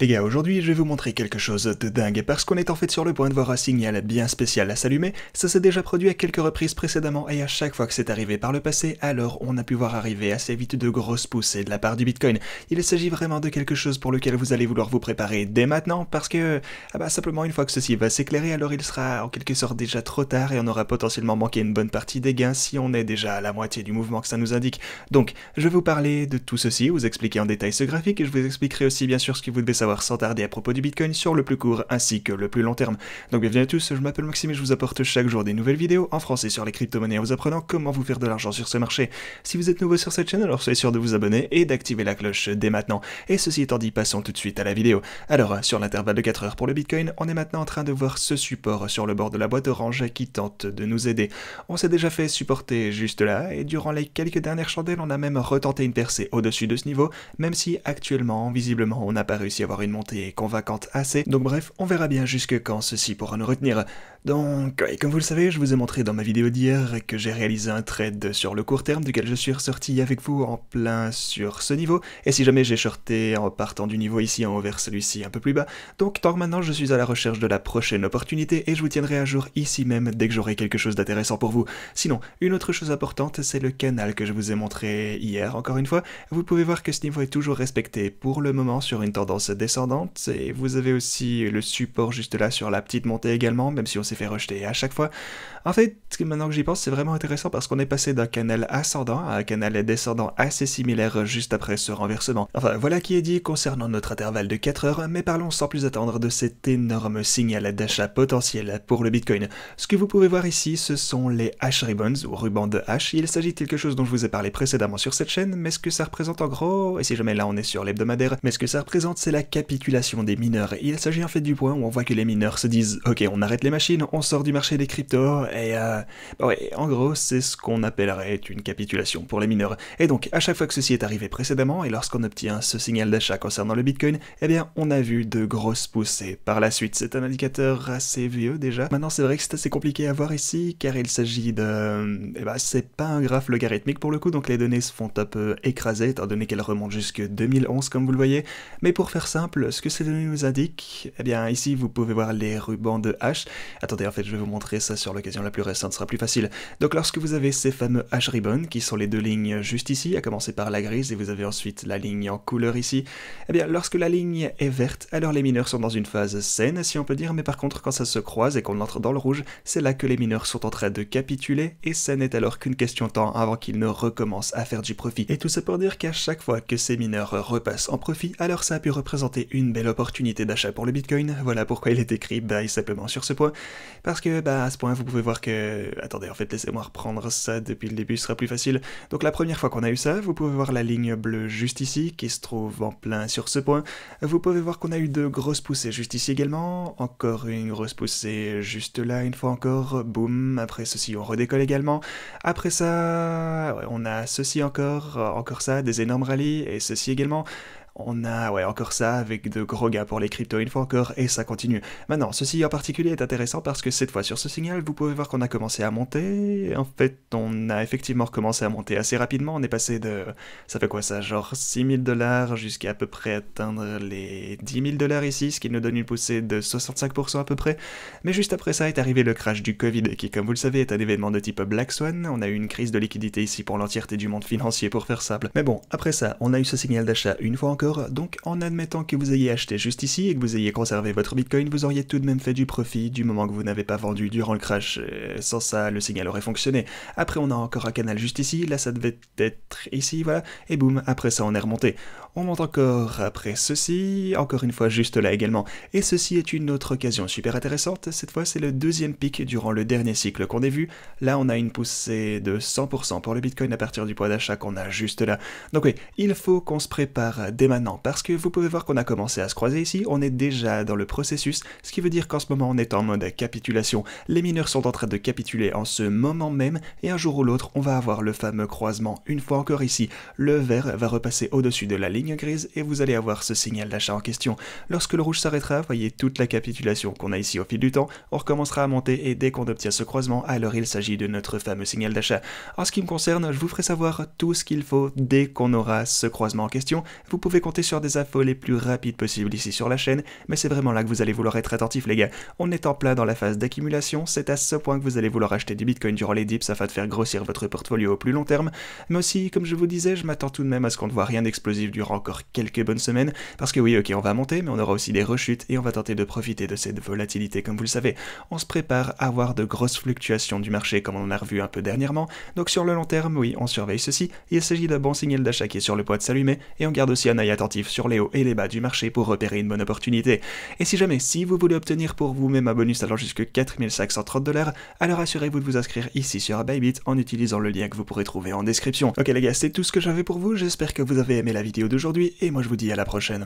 Les gars, aujourd'hui je vais vous montrer quelque chose de dingue, parce qu'on est en fait sur le point de voir un signal bien spécial à s'allumer. Ça s'est déjà produit à quelques reprises précédemment, et à chaque fois que c'est arrivé par le passé, alors on a pu voir arriver assez vite de grosses poussées de la part du Bitcoin. Il s'agit vraiment de quelque chose pour lequel vous allez vouloir vous préparer dès maintenant, parce que, simplement une fois que ceci va s'éclairer, alors il sera en quelque sorte déjà trop tard, et on aura potentiellement manqué une bonne partie des gains si on est déjà à la moitié du mouvement que ça nous indique. Donc, je vais vous parler de tout ceci, vous expliquer en détail ce graphique, et je vous expliquerai aussi bien sûr ce que vous devez savoir sans tarder à propos du Bitcoin sur le plus court ainsi que le plus long terme. Donc bienvenue à tous, je m'appelle Maxime et je vous apporte chaque jour des nouvelles vidéos en français sur les crypto-monnaies en vous apprenant comment vous faire de l'argent sur ce marché. Si vous êtes nouveau sur cette chaîne, alors soyez sûr de vous abonner et d'activer la cloche dès maintenant. Et ceci étant dit, passons tout de suite à la vidéo. Alors, sur l'intervalle de 4 heures pour le Bitcoin, on est maintenant en train de voir ce support sur le bord de la boîte orange qui tente de nous aider. On s'est déjà fait supporter juste là, et durant les quelques dernières chandelles, on a même retenté une percée au-dessus de ce niveau, même si actuellement, visiblement, on n'a pas réussi à avoir une montée convaincante assez. Donc bref, on verra bien jusque quand ceci pourra nous retenir. Donc, comme vous le savez, je vous ai montré dans ma vidéo d'hier que j'ai réalisé un trade sur le court terme duquel je suis ressorti avec vous en plein sur ce niveau, et si jamais j'ai shorté en partant du niveau ici en haut vers celui-ci un peu plus bas, donc tant que maintenant je suis à la recherche de la prochaine opportunité et je vous tiendrai à jour ici même dès que j'aurai quelque chose d'intéressant pour vous. Sinon, une autre chose importante, c'est le canal que je vous ai montré hier, encore une fois. Vous pouvez voir que ce niveau est toujours respecté pour le moment sur une tendance descendante, et vous avez aussi le support juste là sur la petite montée également, même si on s'est fait rejeter à chaque fois. En fait, maintenant que j'y pense, c'est vraiment intéressant parce qu'on est passé d'un canal ascendant à un canal descendant assez similaire juste après ce renversement. Enfin, voilà qui est dit concernant notre intervalle de 4 heures, mais parlons sans plus attendre de cet énorme signal d'achat potentiel pour le Bitcoin. Ce que vous pouvez voir ici, ce sont les hash ribbons, ou rubans de hash. Il s'agit de quelque chose dont je vous ai parlé précédemment sur cette chaîne, mais ce que ça représente en gros, et si jamais là on est sur l'hebdomadaire, mais ce que ça représente, c'est la capitulation des mineurs. Il s'agit en fait du point où on voit que les mineurs se disent « Ok, on arrête les machines, on sort du marché des cryptos, et ouais, en gros, c'est ce qu'on appellerait une capitulation pour les mineurs. Et donc, à chaque fois que ceci est arrivé précédemment, et lorsqu'on obtient ce signal d'achat concernant le Bitcoin, eh bien, on a vu de grosses poussées. Par la suite, c'est un indicateur assez vieux déjà. Maintenant, c'est vrai que c'est assez compliqué à voir ici, car il s'agit de... c'est pas un graphe logarithmique pour le coup, donc les données se font un peu écraser, étant donné qu'elles remontent jusque 2011, comme vous le voyez. Mais pour faire simple, ce que ces données nous indiquent, eh bien, ici, vous pouvez voir les rubans de hash. Attendez, en fait, je vais vous montrer ça sur l'occasion la plus récente, ce sera plus facile. Donc lorsque vous avez ces fameux hash ribbons, qui sont les deux lignes juste ici, à commencer par la grise, et vous avez ensuite la ligne en couleur ici, eh bien lorsque la ligne est verte, alors les mineurs sont dans une phase saine, si on peut dire, mais par contre quand ça se croise et qu'on entre dans le rouge, c'est là que les mineurs sont en train de capituler, et ça n'est alors qu'une question de temps avant qu'ils ne recommencent à faire du profit. Et tout ça pour dire qu'à chaque fois que ces mineurs repassent en profit, alors ça a pu représenter une belle opportunité d'achat pour le Bitcoin. Voilà pourquoi il est écrit buy simplement sur ce point, parce que à ce point vous pouvez voir que... Attendez, en fait laissez-moi reprendre ça depuis le début, ce sera plus facile. Donc la première fois qu'on a eu ça, vous pouvez voir la ligne bleue juste ici, qui se trouve en plein sur ce point. Vous pouvez voir qu'on a eu de grosses poussées juste ici également, encore une grosse poussée juste là, une fois encore, boum, après ceci on redécolle également. Après ça, ouais, on a ceci encore ça, des énormes rallyes, et ceci également. On a, encore ça, avec de gros gains pour les cryptos une fois encore, et ça continue. Maintenant, ceci en particulier est intéressant parce que cette fois sur ce signal, vous pouvez voir qu'on a commencé à monter. En fait, on a effectivement recommencé à monter assez rapidement. On est passé de... ça fait quoi ça? Genre 6000 $ jusqu'à à peu près atteindre les 10 000 $ ici, ce qui nous donne une poussée de 65% à peu près. Mais juste après ça est arrivé le crash du Covid, qui comme vous le savez est un événement de type Black Swan. On a eu une crise de liquidité ici pour l'entièreté du monde financier pour faire simple. Mais bon, après ça, on a eu ce signal d'achat une fois encore. Donc en admettant que vous ayez acheté juste ici et que vous ayez conservé votre Bitcoin, vous auriez tout de même fait du profit du moment que vous n'avez pas vendu durant le crash. Sans ça, le signal aurait fonctionné. Après, on a encore un canal juste ici, là ça devait être ici, voilà, et boum, après ça on est remonté. On monte encore après ceci, encore une fois juste là également, et ceci est une autre occasion super intéressante. Cette fois c'est le deuxième pic durant le dernier cycle qu'on ait vu. Là on a une poussée de 100% pour le Bitcoin à partir du point d'achat qu'on a juste là. Donc oui, il faut qu'on se prépare dès maintenant, parce que vous pouvez voir qu'on a commencé à se croiser ici, on est déjà dans le processus, ce qui veut dire qu'en ce moment on est en mode capitulation. Les mineurs sont en train de capituler en ce moment même, et un jour ou l'autre on va avoir le fameux croisement. Une fois encore ici, le vert va repasser au-dessus de la ligne grise et vous allez avoir ce signal d'achat en question. Lorsque le rouge s'arrêtera, voyez toute la capitulation qu'on a ici au fil du temps, on recommencera à monter et dès qu'on obtient ce croisement, alors il s'agit de notre fameux signal d'achat. En ce qui me concerne, je vous ferai savoir tout ce qu'il faut dès qu'on aura ce croisement en question. Vous pouvez compter sur des infos les plus rapides possibles ici sur la chaîne, mais c'est vraiment là que vous allez vouloir être attentif les gars. On est en plein dans la phase d'accumulation, c'est à ce point que vous allez vouloir acheter du bitcoin durant les dips afin de faire grossir votre portfolio au plus long terme, mais aussi, comme je vous disais, je m'attends tout de même à ce qu'on ne voit rien d'explosif durant encore quelques bonnes semaines, parce que oui, ok, on va monter, mais on aura aussi des rechutes et on va tenter de profiter de cette volatilité, comme vous le savez. On se prépare à avoir de grosses fluctuations du marché comme on en a revu un peu dernièrement, donc sur le long terme, oui, on surveille ceci, il s'agit d'un bon signal d'achat qui est sur le point de s'allumer, et on garde aussi un œil attentif sur les hauts et les bas du marché pour repérer une bonne opportunité. Et si jamais, si vous voulez obtenir pour vous-même un bonus allant jusqu'à 4530$, alors assurez-vous de vous inscrire ici sur Bybit en utilisant le lien que vous pourrez trouver en description. Ok les gars, c'est tout ce que j'avais pour vous, j'espère que vous avez aimé la vidéo d'aujourd'hui, et moi je vous dis à la prochaine.